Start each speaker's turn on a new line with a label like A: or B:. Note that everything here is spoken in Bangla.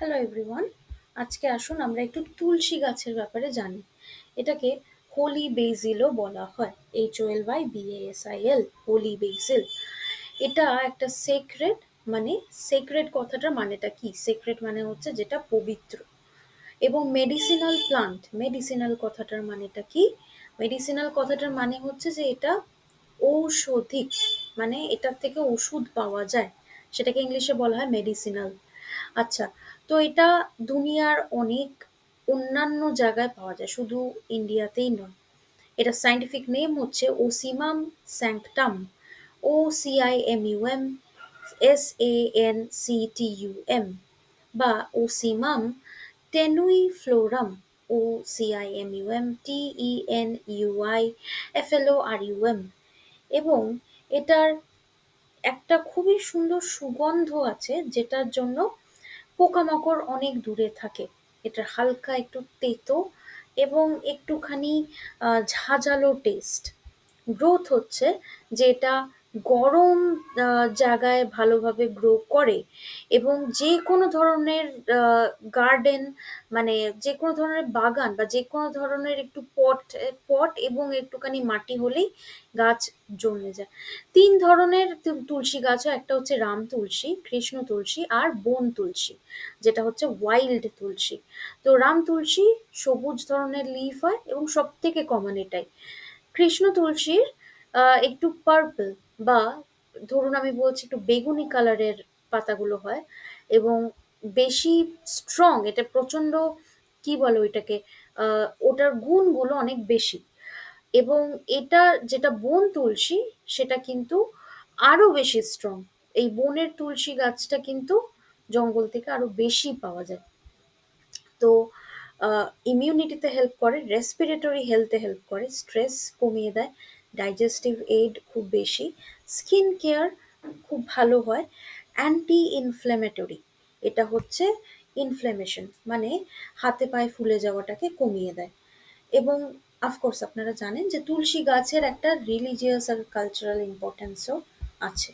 A: Hello everyone. আজকে আসুন আমরা একটু তুলসী গাছের ব্যাপারে জানি। এটাকে হোলি বেসিলও বলা হয়, HOLYBASIL, হোলি বেসিল। এটা একটা সেক্রেড, মানে সেক্রেড কথাটার মানেটা কি? সেক্রেড মানে হচ্ছে যেটা পবিত্র। এবং মেডিসিনাল প্লান্ট, মেডিসিনাল কথাটার মানেটা কি? মেডিসিনাল কথাটার মানে হচ্ছে যে এটা ঔষধিক, মানে এটার থেকে ওষুধ পাওয়া যায়, সেটাকে ইংলিশে বলা হয় মেডিসিনাল। আচ্ছা, তো এটা দুনিয়ার অনেক অন্যান্য জায়গায় পাওয়া যায়, শুধু ইন্ডিয়াতেই নয়। এটা সায়েন্টিফিক নেম হচ্ছে ওসিমাম স্যাংক্টাম, OCIMUM বা ওসিমাম টেনুইফ্লোরাম, OCIMUM TENUIFLORUM। এবং এটার একটা খুবই সুন্দর সুগন্ধ আছে, যেটার জন্য পোকামাকড় অনেক দূরে থাকে। এটা হালকা একটু তেতো এবং একটুখানি ঝাঁঝালো টেস্ট। গ্রোথ হচ্ছে যে এটা গরম জায়গায় ভালোভাবে গ্রো করে, এবং যে কোনো ধরনের গার্ডেন, মানে যে কোনো ধরনের বাগান বা যে কোনো ধরনের একটু পট পট এবং একটুখানি মাটি হলেই গাছ জন্মে যায়। ৩ ধরনের তুলসী গাছ হয়, একটা হচ্ছে রাম তুলসী, কৃষ্ণ তুলসী আর বন তুলসী, যেটা হচ্ছে ওয়াইল্ড তুলসী। তো রাম তুলসী সবুজ ধরনের লিফ হয় এবং সবথেকে কমন এটাই। কৃষ্ণ তুলসীর একটু পার্পল বা ধরুন আমি বলছি একটু বেগুনি কালারের পাতাগুলো হয়, এবং বেশি স্ট্রং, এটা প্রচণ্ড, কি বলে ওইটাকে, ওটার গুণগুলো অনেক বেশি। এবং এটা যেটা বন তুলসী, সেটা কিন্তু আরো বেশি স্ট্রং। এই বনের তুলসী গাছটা কিন্তু জঙ্গল থেকে আরো বেশি পাওয়া যায়। তো ইমিউনিটিতে হেল্প করে, রেসপিরেটরি হেলথে হেল্প করে, স্ট্রেস কমিয়ে দেয়, ডাইজেস্টিভ এইড খুব বেশি, স্কিন কেয়ার খুব ভালো হয়, অ্যান্টি ইনফ্ল্যামেটরি, এটা হচ্ছে ইনফ্ল্যামেশন মানে হাতে পায়ে ফুলে যাওয়াটাকে কমিয়ে দেয়। এবং অফকোর্স আপনারা জানেন যে তুলসী গাছের একটা রিলিজিয়াস আর কালচারাল ইম্পর্টেন্সও আছে।